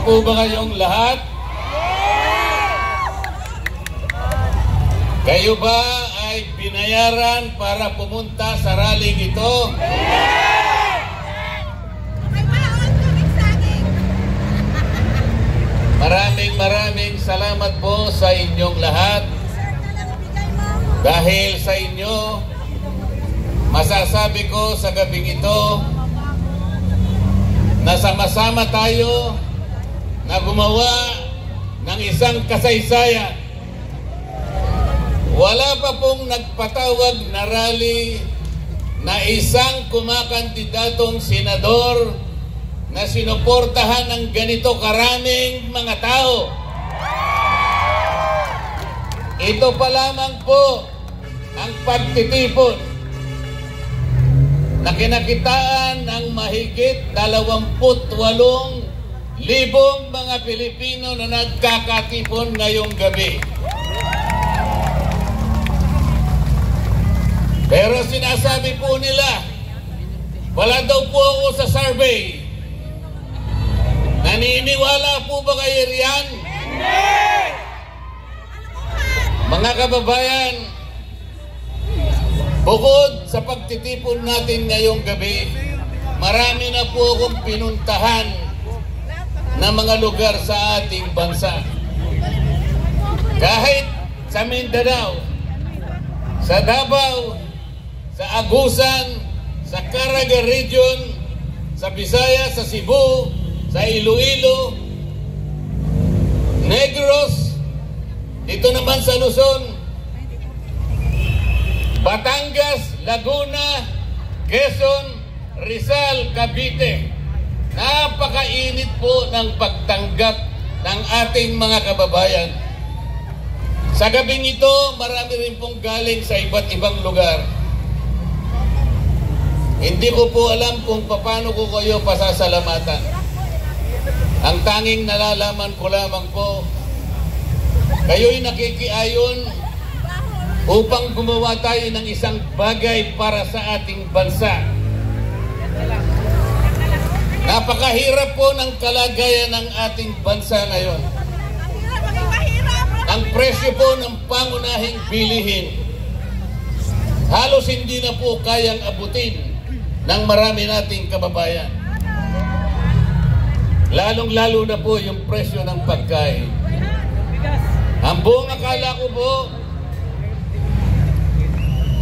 po ba kayong lahat? Kayo ba ay binayaran para pumunta sa rallying ito? Maraming salamat po sa inyong lahat. Dahil sa inyo, masasabi ko sa gabing ito na sama-sama tayo na gumawa ng isang kasaysayan. Wala pa pong nagpatawag na rally na isang kumakandidatong senador na sinuportahan ng ganito karaming mga tao. Ito pa lamang po ang pagtitipon na kinakitaan ng mahigit 28,000 mga Pilipino na nagkakatipon ngayong gabi. Pero sinasabi po nila, wala daw po ako sa survey. Naniniwala po ba kayo riyan? Mga kababayan, bukod sa pagtitipon natin ngayong gabi, marami na po akong pinuntahan na mga lugar sa ating bansa. Kahit sa Mindanao, sa Davao, sa Agusan, sa Caraga Region, sa Visayas, sa Cebu, sa Iloilo, Negros, dito naman sa Luzon, Batangas, Laguna, Quezon, Rizal, Cavite. Napakainit po ng pagtanggap ng ating mga kababayan. Sa gabing ito, marami rin pong galing sa iba't ibang lugar. Hindi ko po alam kung paano ko kayo pasasalamatan. Ang tanging nalalaman ko lamang po, kayo'y nakikiayon upang gumawa tayo ng isang bagay para sa ating bansa. Napakahirap po ng kalagayan ng ating bansa ngayon. Ang presyo po ng pangunahing bilihin, halos hindi na po kayang abutin ng marami nating kababayan. Lalong-lalo na po yung presyo ng pagkain. Ang buong akala ko po,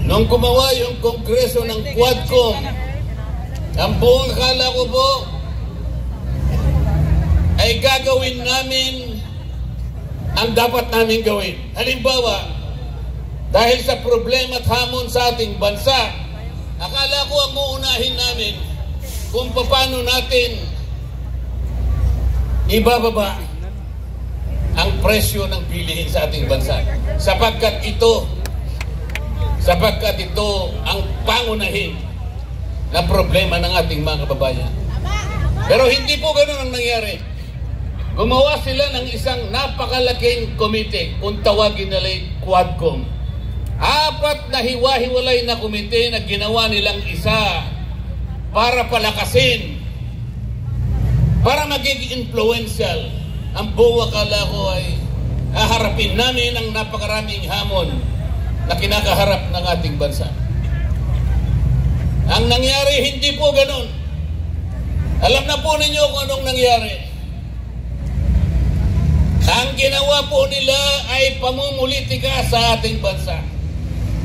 nung gumawa yung kongreso ng Quadcom, ang buong akala ko po ay gagawin namin ang dapat namin gawin. Halimbawa, dahil sa problema at hamon sa ating bansa, akala ko ang uunahin namin kung paano natin ibababa ang presyo ng bilihin sa ating bansa. Sapagkat ito ang pangunahin na problema ng ating mga kababayan. Pero hindi po ganun ang nangyari. Gumawa sila ng isang napakalaking komite, kung tawagin nila Quadcom. 4 na hiwa-hiwalay na komite na ginawa nilang isa para palakasin, para maging influential. Ang buong akala ko ay haharapin namin ang napakaraming hamon na kinakaharap ng ating bansa. Ang nangyari, hindi po ganun. Alam na po ninyo kung anong nangyari. Ang ginawa po nila ay pamumulitika sa ating bansa.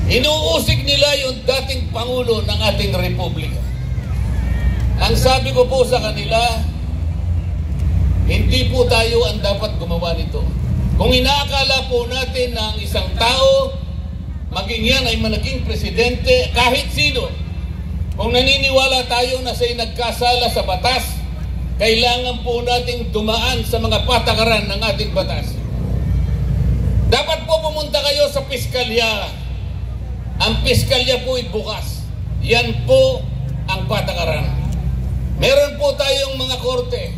Inuusig nila yung dating Pangulo ng ating Republika. Ang sabi ko po sa kanila, hindi po tayo ang dapat gumawa nito. Kung inaakala po natin na ang isang tao, maging yan ay managing presidente, kahit sino, kung naniniwala tayo na siya'y nagkasala sa batas, kailangan po nating dumaan sa mga patakaran ng ating batas. Dapat po pumunta kayo sa piskalya. Ang piskalya po ay bukas. Yan po ang patakaran. Meron po tayong mga korte.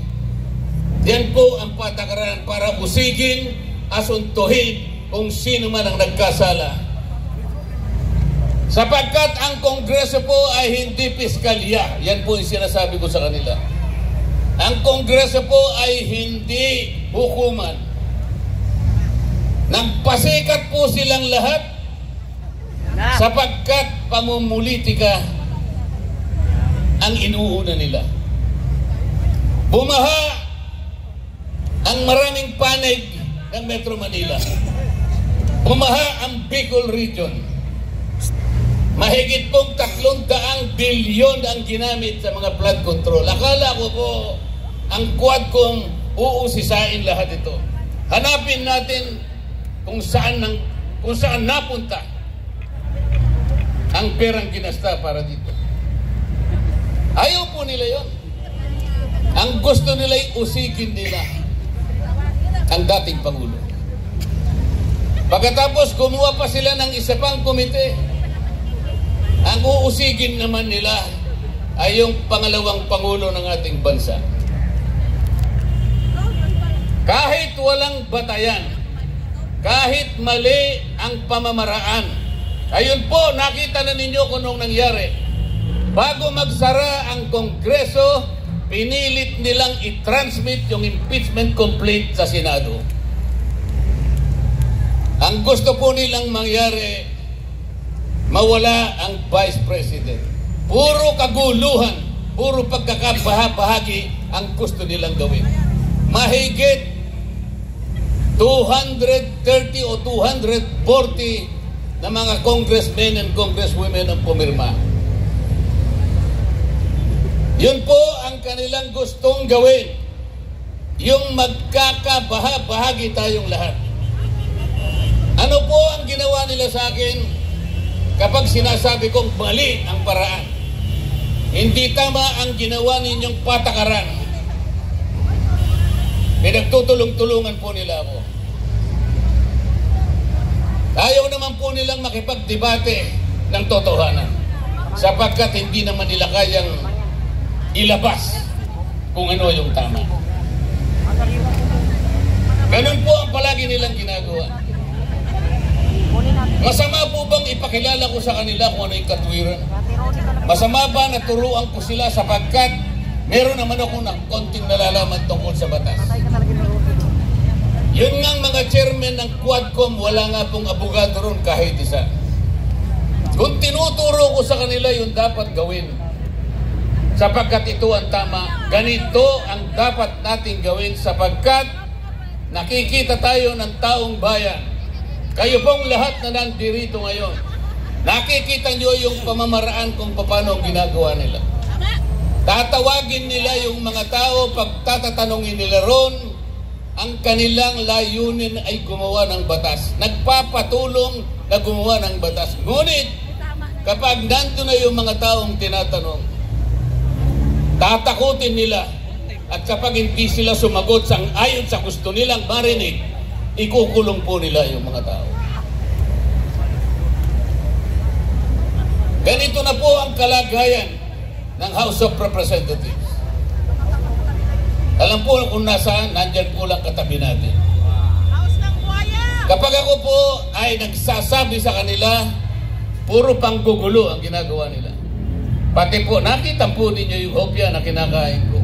Yan po ang patakaran para usigin, asuntuhin kung sino man ang nagkasala. Sapagkat ang Kongreso po ay hindi piskalya. Yan po yung sinasabi ko sa kanila. Ang Kongreso po ay hindi hukuman. Nagpasikat po silang lahat sapagkat pamumulitika ang inuuna nila. Bumaha ang maraming panig ng Metro Manila. Bumaha ang Bicol Region. Mahigit pong 300 bilyon ang ginamit sa mga flood control. Akala ko po ang Quadcom uusisain lahat ito. Hanapin natin kung saan napunta ang perang ginasta para dito. Ayaw po nila yon. Ang gusto nila ay usigin nila ang dating Pangulo. Pagkatapos kumuha pa sila ng isa pang komite. Ang uusigin naman nila ay yung pangalawang Pangulo ng ating bansa. Kahit walang batayan, kahit mali ang pamamaraan, ayun po, nakita na ninyo kung anong nangyari. Bago magsara ang Kongreso, pinilit nilang i-transmit yung impeachment complaint sa Senado. Ang gusto po nilang mangyari, mawala ang Vice President. Puro kaguluhan, puro pagkakabahabahagi ang gusto nilang gawin. Mahigit 230 o 240 na mga congressmen and congresswomen ang pumirma. Yun po ang kanilang gustong gawin. Yung magkakabahabahagi tayong lahat. Ano po ang ginawa nila sa akin kapag sinasabi kong mali ang paraan? Hindi tama ang ginawa ninyong patakaran. Pinagtutulong-tulungan po nila ako. Ayaw naman po nilang makipagdebate ng totohanan sapagkat hindi naman nila kayang ilabas kung ano yung tama. Ganun po ang palagi nilang ginagawa. Masama po bang ipakilala ko sa kanila kung ano yung katwiran? Masama ba na turuan ko sila sapagkat meron naman ako ng konting nalalaman tungkol sa batas? Yun nga mga chairman ng Quadcom, wala nga pong abogado ron kahit isa. Kung tinuturo ko sa kanila yung dapat gawin, sapagkat ito ang tama, ganito ang dapat nating gawin sapagkat nakikita tayo ng taong bayan. Kayo pong lahat na nandirito ngayon, nakikita nyo yung pamamaraan kung paano ginagawa nila. Tatawagin nila yung mga tao, pagtatatanungin nila ron, ang kanilang layunin ay gumawa ng batas. Nagpapatulong na gumawa ng batas. Ngunit, kapag nandun na yung mga taong tinatanong, tatakutin nila. At kapag hindi sila sumagot ayon sa gusto nilang marinig, ikukulong po nila yung mga tao. Ganito na po ang kalagayan ng House of Representatives. Alam po kung nasaan, nandyan po lang katabi natin. Kapag ako po ay nagsasabi sa kanila, puro panggugulo ang ginagawa nila. Pati po, nakita po ninyo yung hopya na kinakain ko.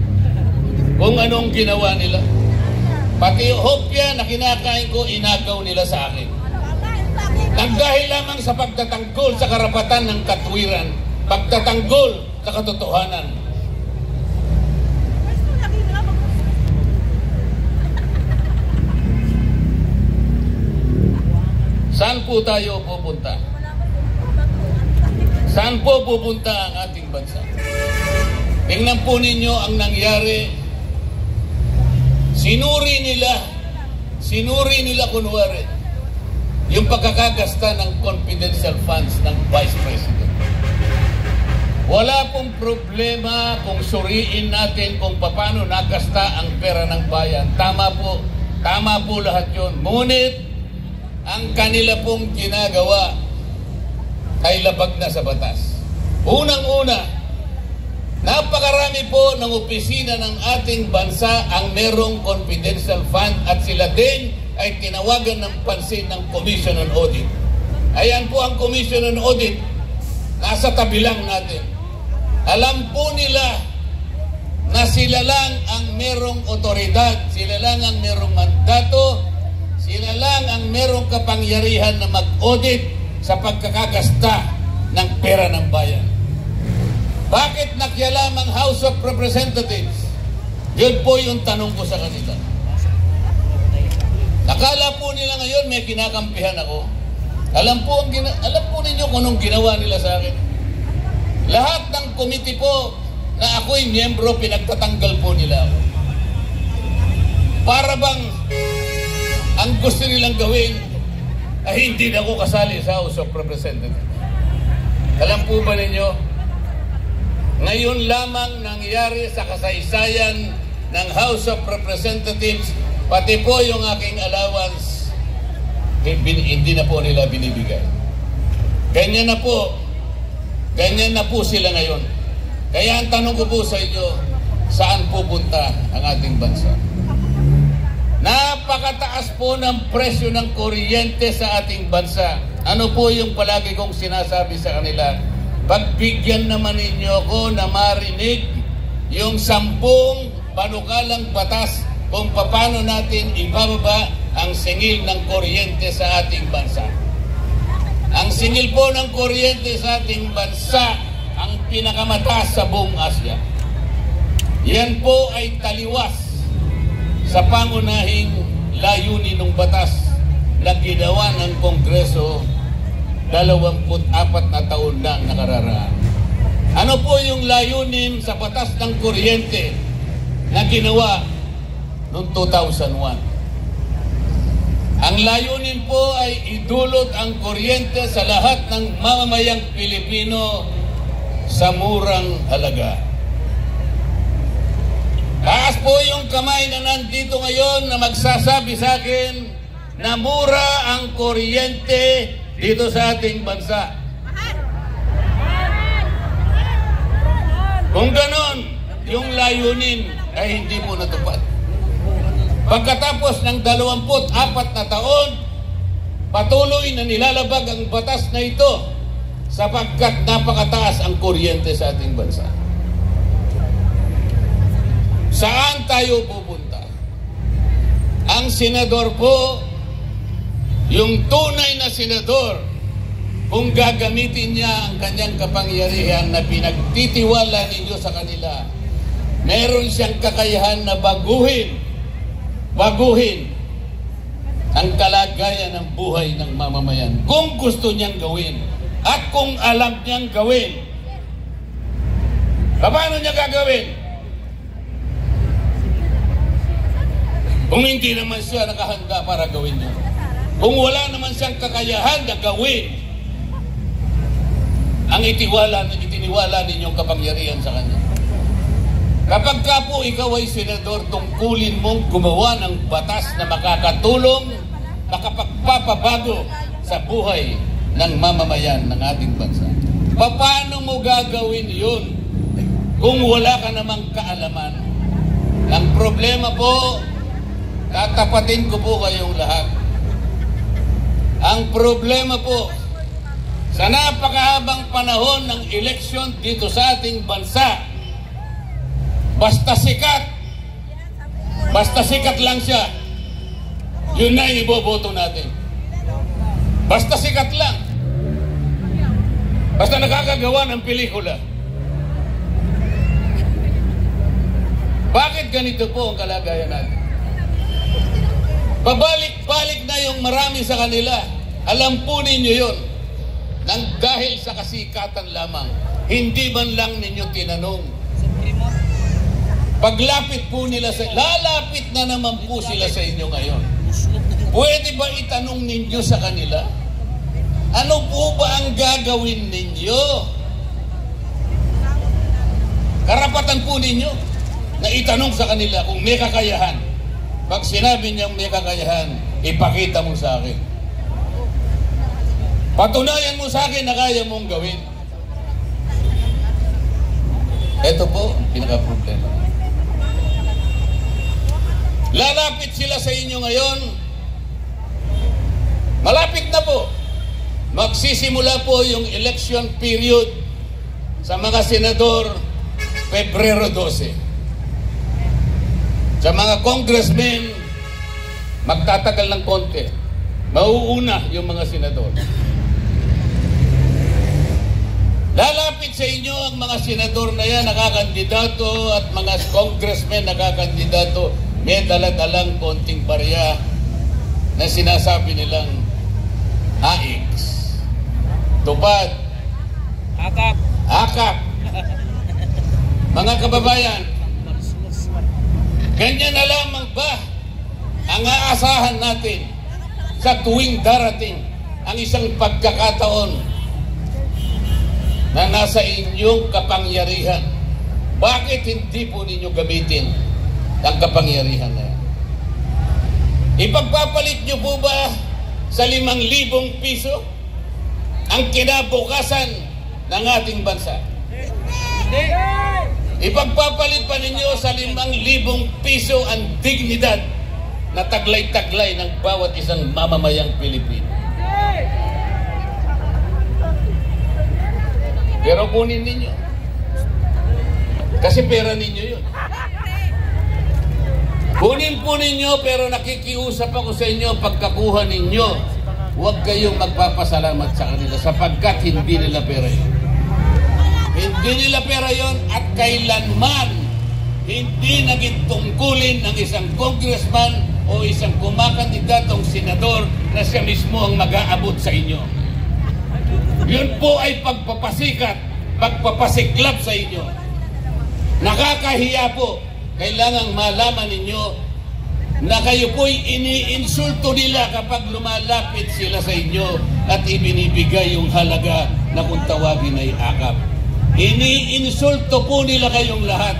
Kung anong ginawa nila. Pati yung hopya na kinakain ko, inagaw nila sa akin. Nang dahil lamang sa pagtatanggol sa karapatan ng katwiran, pagtatanggol sa katotohanan. Saan po tayo pupunta? Saan po pupunta ang ating bansa? Tingnan po ninyo ang nangyari. Sinuri nila kunwari yung pagkakagasta ng confidential funds ng Vice President. Wala pong problema kung suriin natin kung paano nagasta ang pera ng bayan. Tama po lahat yun. Ngunit, ang kanila pong ginagawa ay labag na sa batas. Unang-una, napakarami po ng opisina ng ating bansa ang merong confidential fund at sila din ay tinawagan ng pansin ng Commission on Audit. Ayan po ang Commission on Audit, nasa tabi lang natin. Alam po nila na sila lang ang merong otoridad, sila lang ang merong mandato, sila lang ang merong kapangyarihan na mag-audit sa pagkakagasta ng pera ng bayan. Bakit nakialam ang House of Representatives? Yun po yung tanong ko sa kanila. Akala po nila ngayon may kinakampihan ako. Alam po ninyo kung anong ginawa nila sa akin. Lahat ng committee po na ako'y miyembro, pinagtatanggal po nila ako. Para bang ang gusto nilang gawin ay hindi na ako kasali sa House of Representatives. Alam po ba ninyo, ngayon lamang nangyari sa kasaysayan ng House of Representatives, pati po yung aking allowance, hindi na po nila binibigay. Ganyan na po sila ngayon. Kaya ang tanong ko po sa inyo, saan pupunta ang ating bansa? Napakataas po ng presyo ng kuryente sa ating bansa. Ano po yung palagi kong sinasabi sa kanila? Pagbigyan naman ninyo ako na marinig yung 10 panukalang batas kung paano natin ibababa ang singil ng kuryente sa ating bansa. Ang singil po ng kuryente sa ating bansa ang pinakamataas sa buong Asya. Yan po ay taliwas sa pangunahing layunin ng batas na ginawa ng Kongreso 24 na taon na nakararaan. Ano po yung layunin sa batas ng kuryente na ginawa noong 2001? Ang layunin po ay idulot ang kuryente sa lahat ng mamamayang Pilipino sa murang halaga. Taas po yung kamay na nandito ngayon na magsasabi sa akin na mura ang kuryente dito sa ating bansa. Kung ganon, yung layunin ay hindi po natupad. Pagkatapos ng 24 na taon, patuloy na nilalabag ang batas na ito sapagkat napakataas ang kuryente sa ating bansa. Saan tayo pupunta? Ang senador po, yung tunay na senador, kung gagamitin niya ang kanyang kapangyarihan na pinagtitiwala ninyo sa kanila, meron siyang kakayahan na baguhin ang kalagayan ng buhay ng mamamayan kung gusto niyang gawin at kung alam niyang gawin. Paano niya gagawin? Kung hindi naman siya nakahanda para gawin niya, kung wala naman siyang kakayahan na gawin ang itiniwala ninyong kapangyarihan sa kanya. Kapag ka po ikaw ay senador, tungkulin mong gumawa ng batas na makakatulong, makapagpapabago sa buhay ng mamamayan ng ating bansa. Paano mo gagawin yun kung wala ka namang kaalaman? Ang problema po, tatapatin ko po kayong lahat. Ang problema po, sa napakahabang panahon ng eleksyon dito sa ating bansa, basta sikat lang siya, yun na iboboto natin. Basta sikat lang. Basta nakakagawa ng pelikula. Bakit ganito po ang kalagayan natin? Pabalik-balik na yung marami sa kanila. Alam po ninyo yun. Nang dahil sa kasikatan lamang, hindi man lang ninyo tinanong. Paglapit po nila lalapit na naman po sila sa inyo ngayon. Pwede ba itanong ninyo sa kanila? Ano po ba ang gagawin ninyo? Karapatan po ninyo na itanong sa kanila kung may kakayahan. Pag sinabi niyang may kakayahan, ipakita mo sa akin. Patunayan mo sa akin na kaya mong gawin. Ito po, pinaka-problema. Lalapit sila sa inyo ngayon. Malapit na po. Magsisimula po yung election period sa mga senador Pebrero 12. Sa mga congressmen, magtatagal ng konti. Mauuna yung mga senador. Lalapit sa inyo ang mga senador na yan, nakakandidato, at mga congressmen nakakandidato, may daladalang konting barya na sinasabi nilang AX. Tupad. Akap. Akap. Mga kababayan, ganyan na lamang ba ang aasahan natin sa tuwing darating ang isang pagkakataon na nasa inyong kapangyarihan? Bakit hindi po ninyo gamitin ang kapangyarihan na yan? Ipagpapalit nyo po ba sa 5,000 piso ang kinabukasan ng ating bansa? Hindi. Ipagpapalit pa ninyo sa 5,000 piso ang dignidad na taglay-taglay ng bawat isang mamamayang Pilipino? Pero kunin ninyo. Kasi pera ninyo yun. Kunin po ninyo, pero nakikiusap ako sa inyo, pagkakuha ninyo, huwag kayong magpapasalamat sa kanila sapagkat hindi nila pera yun. Hindi nila pera yun at kailanman hindi naging tungkulin ng isang congressman o isang kumakandidatong senador na siya mismo ang mag-aabot sa inyo. Yun po ay pagpapasikat, pagpapasiklap sa inyo. Nakakahiya po. Kailangang malaman ninyo na kayo po'y iniinsulto nila kapag lumalapit sila sa inyo at ibinibigay yung halaga na kung tawagin ay akap. Iniinsulto po nila kayong lahat.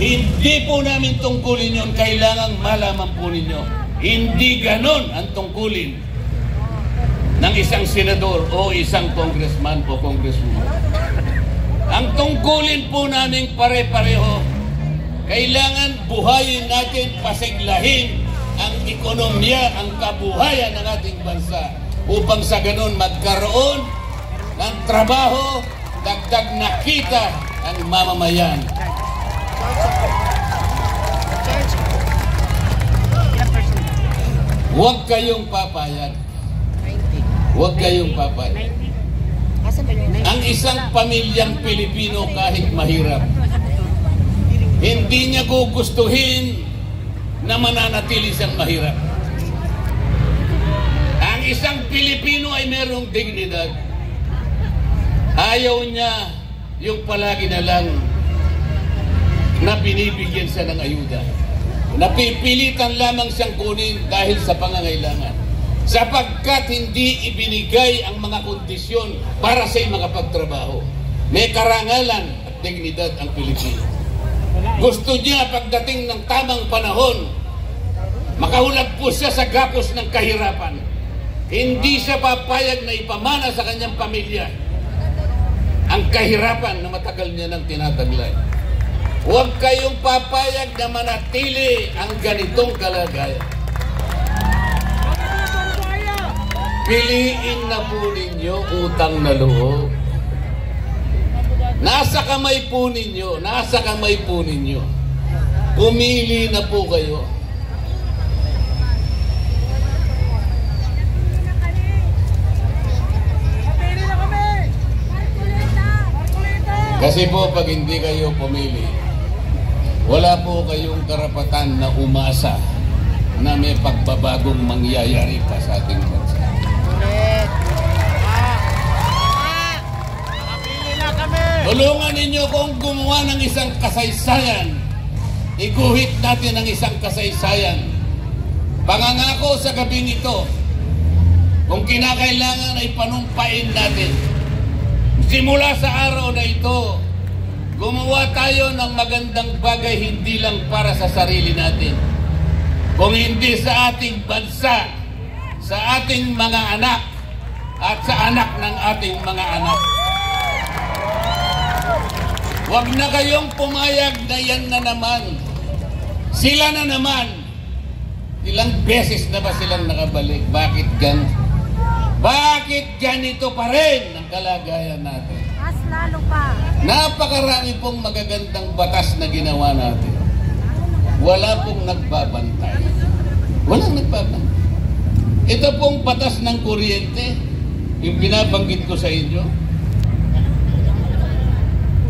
Hindi po namin tungkulin yun. Kailangang malaman po ninyo. Hindi ganon ang tungkulin ng isang senador o isang congressman o congresswoman. Ang tungkulin po namin pare-pareho, kailangan buhayin natin, pasiglahin ang ekonomiya, ang kabuhayan ng ating bansa upang sa ganon magkaroon ng trabaho, dagdag na kita ang mamamayan. Huwag kayong papayag. Huwag kayong papayag. Ang isang pamilyang Pilipino kahit mahirap, hindi niya gugustuhin na mananatili siyang mahirap. Ang isang Pilipino ay merong dignidad. Ayaw niya yung palagi na lang na binibigyan siya ng ayuda. Napipilitan lamang siyang kunin dahil sa pangangailangan. Sapagkat hindi ibinigay ang mga kondisyon para siya'y makapagtrabaho. May karangalan at dignidad ang Pilipino. Gusto niya pagdating ng tamang panahon, makahulag po siya sa gapos ng kahirapan. Hindi siya papayag na ipamana sa kanyang pamilya ang kahirapan na matagal niya nang tinataglay. Huwag kayong papayag na manatili ang ganitong kalagayan. Piliin na po ninyo utang na loob. Nasa kamay po ninyo, nasa kamay po ninyo. Pumili na po kayo. Kasi po pag hindi kayo pumili, wala po kayong karapatan na umasa na may pagbabagong mangyayari pa sa ating bansa. Tulungan ninyo kung gumawa ng isang kasaysayan. Iguhit natin ang isang kasaysayan. Pangangako sa gabing ito, kung kinakailangan ay panumpain natin. Simula sa araw na ito, gumawa tayo ng magandang bagay hindi lang para sa sarili natin, kung hindi sa ating bansa, sa ating mga anak, at sa anak ng ating mga anak. Huwag na kayong pumayag na yan na naman. Sila na naman. Ilang beses na ba silang nakabalik? Bakit ganito pa rin ang kalagayan natin? Mas lalo pa. Napakarami pong magagandang batas na ginawa natin. wala pong nagbabantay. Walang nagbabantay. Ito pong batas ng kuryente, yung binabanggit ko sa inyo,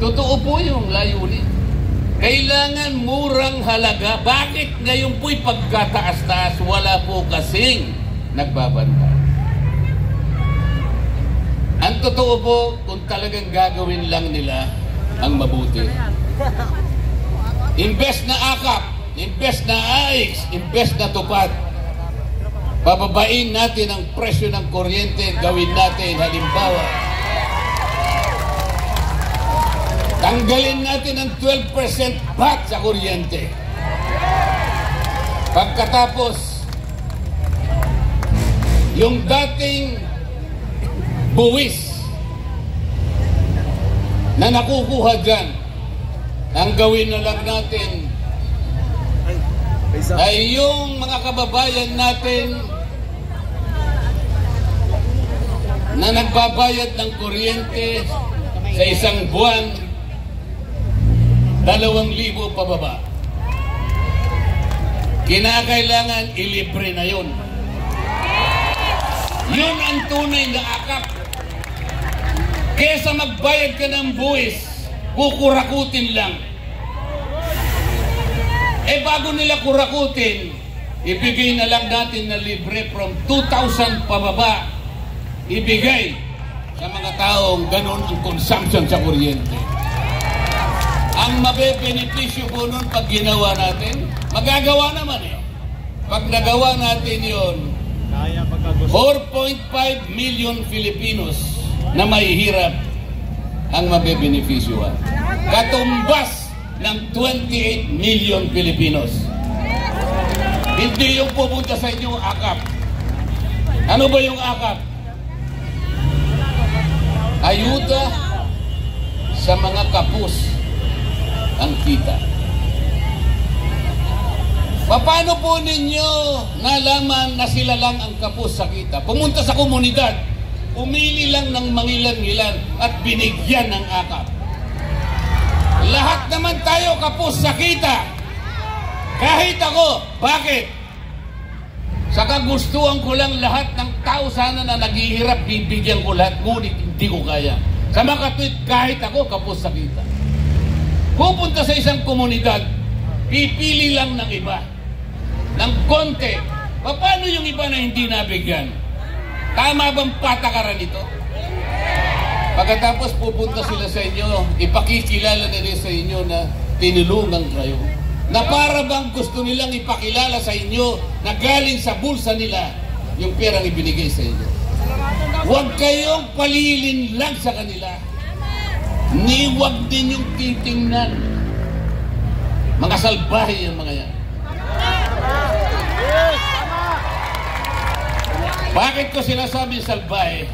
totoo po yung layunin. Kailangan murang halaga. Bakit ngayon po'y pagkataas-taas? Wala po kasing nagbabantay. Ang totoo po, kung talagang gagawin lang nila ang mabuti. Imbes na akap, imbes na AIX, imbes na tupad, bababain natin ang presyo ng kuryente, gawin natin halimbawa, tanggalin natin ang 12% VAT sa kuryente. Pagkatapos, yung dating buwis na nakukuha dyan, ang gawin na lang natin ay yung mga kababayan natin na nagbabayad ng kuryente sa isang buwan 2,000 pababa. Kinakailangan ilibre na yun. Yun ang tunay na akap. Kesa magbayad ka ng buwis, kukurakutin lang. Bago nila kurakutin, ibigay na lang natin na libre from 2,000 pababa. Ibigay sa mga taong ganun ang consumption sa kuryente. Ang mabebenepisyo po nun pag ginawa natin, magagawa naman eh. Pag nagawa natin yun, 4.5 million Filipinos na mahihirap ang mabebenepisyo. Katumbas ng 28 million Filipinos. Hindi yung pupunta sa inyo akap. Ano ba yung akap? Ayuda sa mga kapus ang kita. Paano po ninyo nalaman na sila lang ang kapus sa kita? Pumunta sa komunidad, umili lang ng mangilan-ngilan at binigyan ng akap. Lahat naman tayo kapos sa kita. Kahit ako. Bakit? Sa kagustuhan ko lang lahat ng tao sana na naghihirap, bibigyan ko lahat, ngunit hindi ko kaya. Sa makatwid, kahit ako kapos sa kita. Pupunta sa isang komunidad, pipili lang ng iba, ng konti. Paano yung iba na hindi nabigyan? Tama bang patakaran ito? Pagkatapos pupunta sila sa inyo, ipakikilala nila sa inyo na tinulungan kayo. Na para bang gusto nilang ipakilala sa inyo na galing sa bulsa nila yung perang ibinigay sa inyo. Huwag kayong palilin lang sa kanila. Ni huwag din yung titingnan. Mga salbahe yung mga yan. Bakit ko sinasabi salbahe?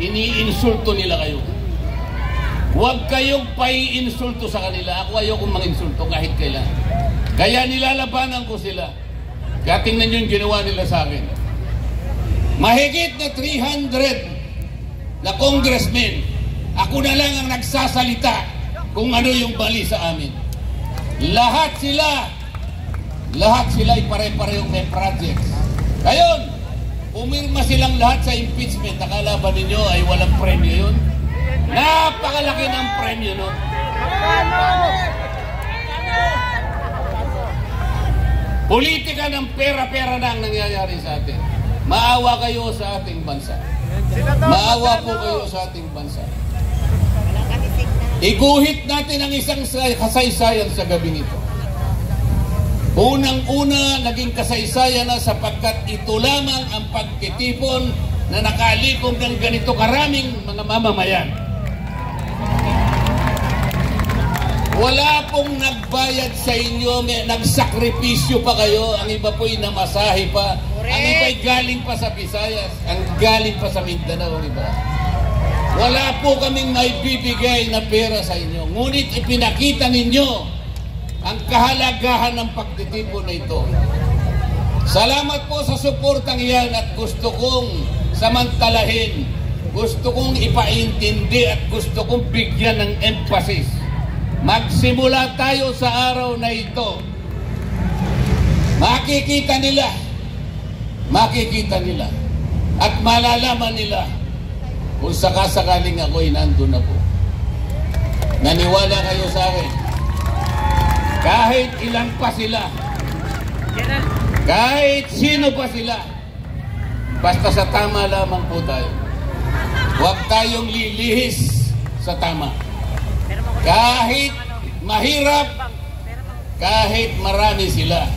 Iniinsulto nila kayo. Huwag kayong paiinsulto sa kanila. Ako ayokong manginsulto kahit kailan. Kaya nilalabanan ko sila. Kaya tingnan nyo yung ginawa nila sa akin. Mahigit na 300 na congressmen, ako na lang ang nagsasalita kung ano yung mali sa amin. Lahat sila ay pare-parehong may projects. Ngayon, umirma silang lahat sa impeachment. Akala ba ninyo ay walang premyo yun? Napakalaki ng premyo nun. Politika ng pera-pera na ang nangyayari sa atin. Maawa kayo sa ating bansa. Maawa po kayo sa ating bansa. Iguhit natin ang isang kasaysayan sa gabing ito. Unang-una, naging kasaysayan na sapagkat ito lamang ang pagtitipon na nakalikom ng ganito karaming mga mamamayan. Wala pong nagbayad sa inyo, nagsakripisyo pa kayo, ang iba po'y namasahe pa, ang iba'y galing pa sa Visayas, ang galing pa sa Mindanao, diba? Wala po kaming maibibigay na pera sa inyo, ngunit ipinakita ninyo ang kahalagahan ng pagtitipon na ito. Salamat po sa suportang iyan at gusto kong samantalahin, gusto kong ipaintindi at gusto kong bigyan ng emphasis. Magsimula tayo sa araw na ito makikita nila at malalaman nila kung sakasakaling ako'y nandun na po. Naniwala kayo sa akin. Kahit ilan pa sila, kahit sino pa sila, basta sa tama lamang po tayo. Huwag tayong lilihis sa tama. Kahit mahirap, kahit marami sila,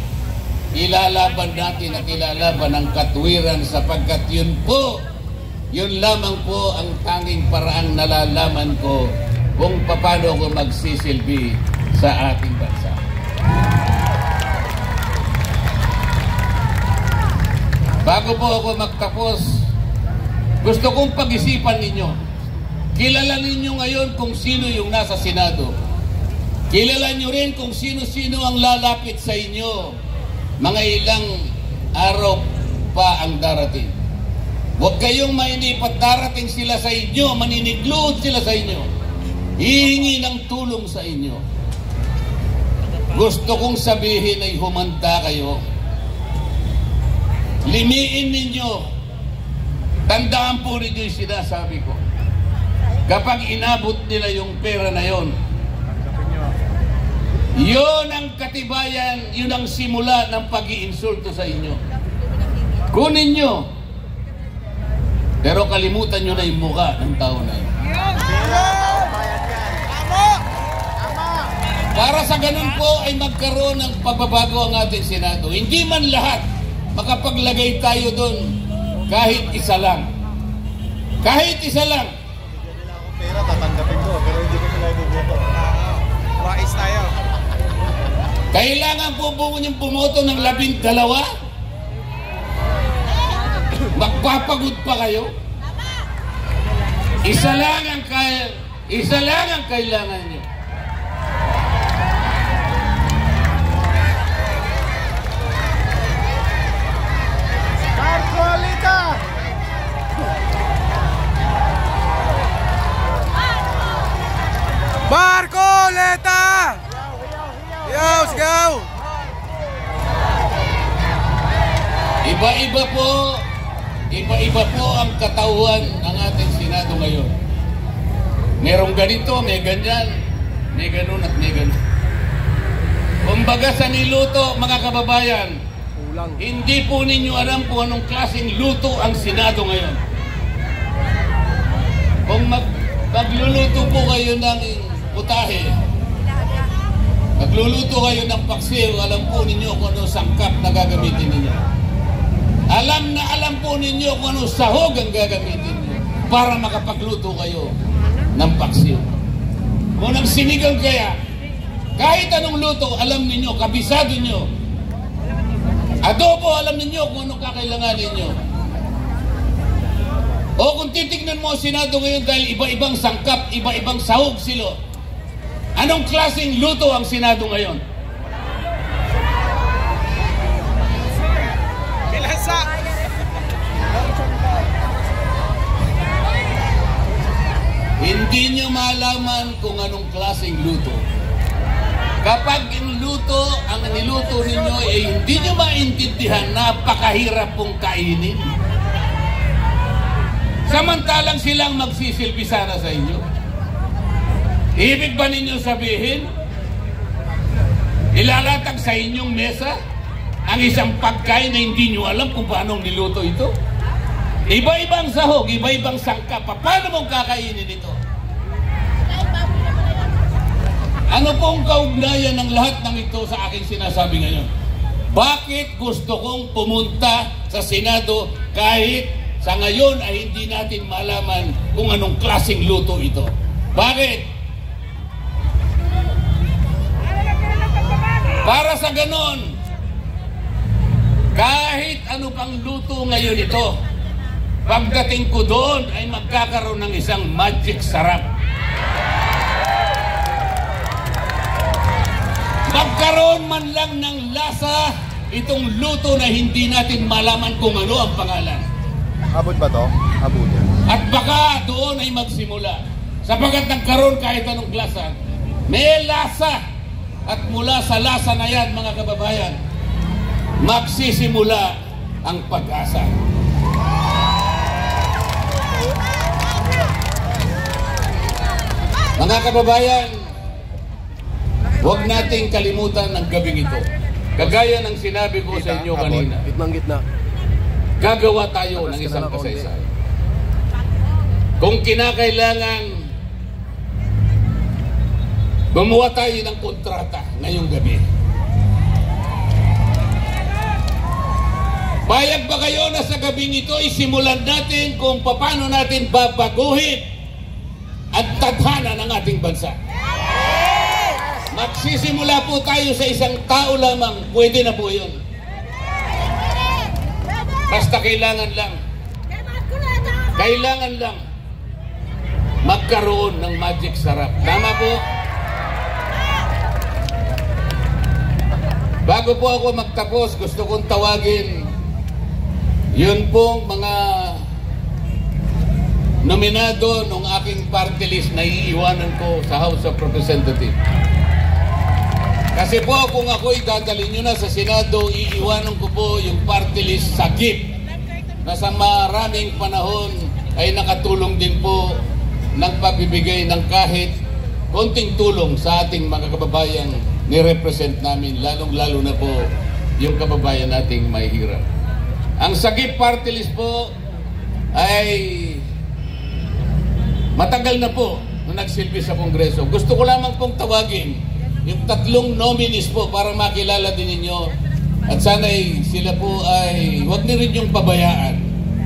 ilalaban natin at ilalaban ang katwiran, sapagkat yun lamang po ang tanging paraang nalalaman ko kung paano ko magsisilbi sa ating bansa. Bago po ako magtapos, gusto kong pag-isipan ninyo. Kilala ninyo ngayon kung sino yung nasa Senado. Kilala nyo rin kung sino-sino ang lalapit sa inyo. Mga ilang araw pa ang darating. Huwag kayong mainipat, darating sila sa inyo, maninigluhod sila sa inyo. Hihingi ng tulong sa inyo. Gusto kong sabihin ay humanda kayo. Limiin ninyo. Tandaan po ninyo yung sinasabi ko. Kapag inabot nila yung pera na yon, yun ang katibayan, yun ang simula ng pag-iinsulto sa inyo. Kunin nyo. Pero kalimutan nyo na yung mukha ng tao na yun. Para sa ganun po ay magkaroon ng pagbabago ang ating Senado. Hindi man lahat makapaglagay tayo doon, kahit isa lang. Kahit isa lang. Pera, tatanggapin ko, pero hindi ko sila ibubuto. Wais tayo. Kailangan po yung bumoto ng 12. Magpapagod pa kayo? Isa lang ang kailangan nyo. Marcolita! Marcolita! Yo, sigaw! Iba-iba po ang katauhan ng ating Senado ngayon. Merong ganito, may ganyan, may ganun at may ganun. Kumbaga sa niluto, mga kababayan, hindi po ninyo alam kung anong klaseng luto ang Senado ngayon. Kung magluluto po kayo ng putahe, magluluto kayo ng paksiw, alam po ninyo kung anong sangkap na gagamitin ninyo. Alam po ninyo kung anong sahog ang gagamitin ninyo para makapagluto kayo ng paksiw. Kung ang sinigang kaya, kahit anong luto, alam ninyo, kabisado nyo. Adobo, alam ninyo kung anong kakailanganin ninyo. O kung titignan mo ang Senado ngayon dahil iba-ibang sangkap, iba-ibang sahog sila, anong klaseng luto ang Senado ngayon? Bilasa! Hindi nyo malaman kung anong klaseng luto. Kapag ang niluto ninyo ay hindi nyo maintindihan, napakahirap pong kainin. Samantalang silang magsisilbi sana sa inyo. Ibig ba ninyo sabihin, ilalatag sa inyong mesa ang isang pagkain na hindi nyo alam kung paano niluto ito? Iba-ibang sahog, iba-ibang sangkap. Paano mong kakainin ito? Ano pong kaugnayan ng lahat ng ito sa aking sinasabi ngayon? Bakit gusto kong pumunta sa Senado kahit sa ngayon ay hindi natin malaman kung anong klaseng luto ito? Bakit? Para sa ganon, kahit ano pang luto ngayon ito, pagdating ko doon ay magkakaroon ng isang magic sarap. Magkaroon man lang ng lasa itong luto na hindi natin malaman kung ano ang pangalan. Abot ba to? Abot. At baka doon ay magsimula. Sapagat nagkaroon kahit anong lasa, may lasa. At mula sa lasa na yan, mga kababayan, magsisimula ang pag-asa. Mga kababayan, huwag nating kalimutan ang gabing ito. Kagaya ng sinabi ko sa inyo kanina, Gitna. gagawa tayo ng isang kasaysayan. Kung kinakailangan, gumawa tayo ng kontrata ngayong gabi. Payag ba kayo na sa gabing ito isimulan natin kung paano natin babaguhin at tadhana ng ating bansa? Magsisimula po tayo sa isang tao lamang, pwede na po yun. Basta kailangan lang magkaroon ng magic sarap. Tama po? Bago po ako magtapos, gusto kong tawagin yun pong mga nominado ng aking party list na iiwanan ko sa House of Representatives. Kasi po kung ako'y dadalhin nyo na sa Senado, iiwanan ko po yung party list sa GIP na sa maraming panahon ay nakatulong din po ng pabibigay ng kahit konting tulong sa ating mga kababayang ni-represent namin, lalong-lalo na po yung kababayan nating may hirap. Ang Sagip Party List po ay matagal na po na nagsilbi sa Kongreso. Gusto ko lamang pong tawagin yung 3 nominees po para makilala din ninyo at sana'y sila po ay huwag niyo rin yung pabayaan.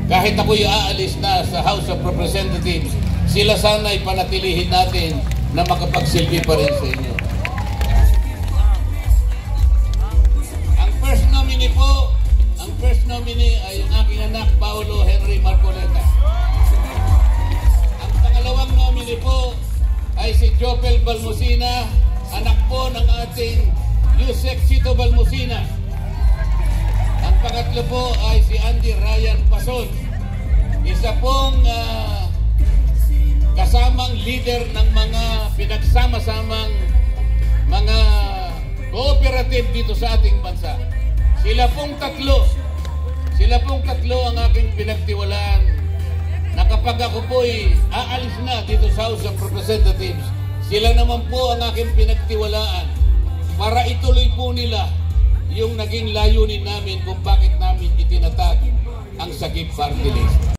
Kahit ako'y aalis na sa House of Representatives, sila sana'y panatilihin natin na makapagsilbi pa rin sa inyo. Ang first nominee ay yung aking anak, Paulo Henry Marcoleta. Ang pangalawang nominee po ay si Jopel Balmosina, anak po ng ating Yusek Cito Balmosina. Ang pangatlo po ay si Andy Ryan Pason, isa pong kasamang leader ng mga pinagsama-samang mga cooperative dito sa ating bansa. Sila pong tatlo ang aking pinagtiwalaan na kapag ako po'y aalis na dito sa House of Representatives, sila naman po ang aking pinagtiwalaan para ituloy po nila yung naging layunin namin kung bakit namin itinatag ang Sagip Party List.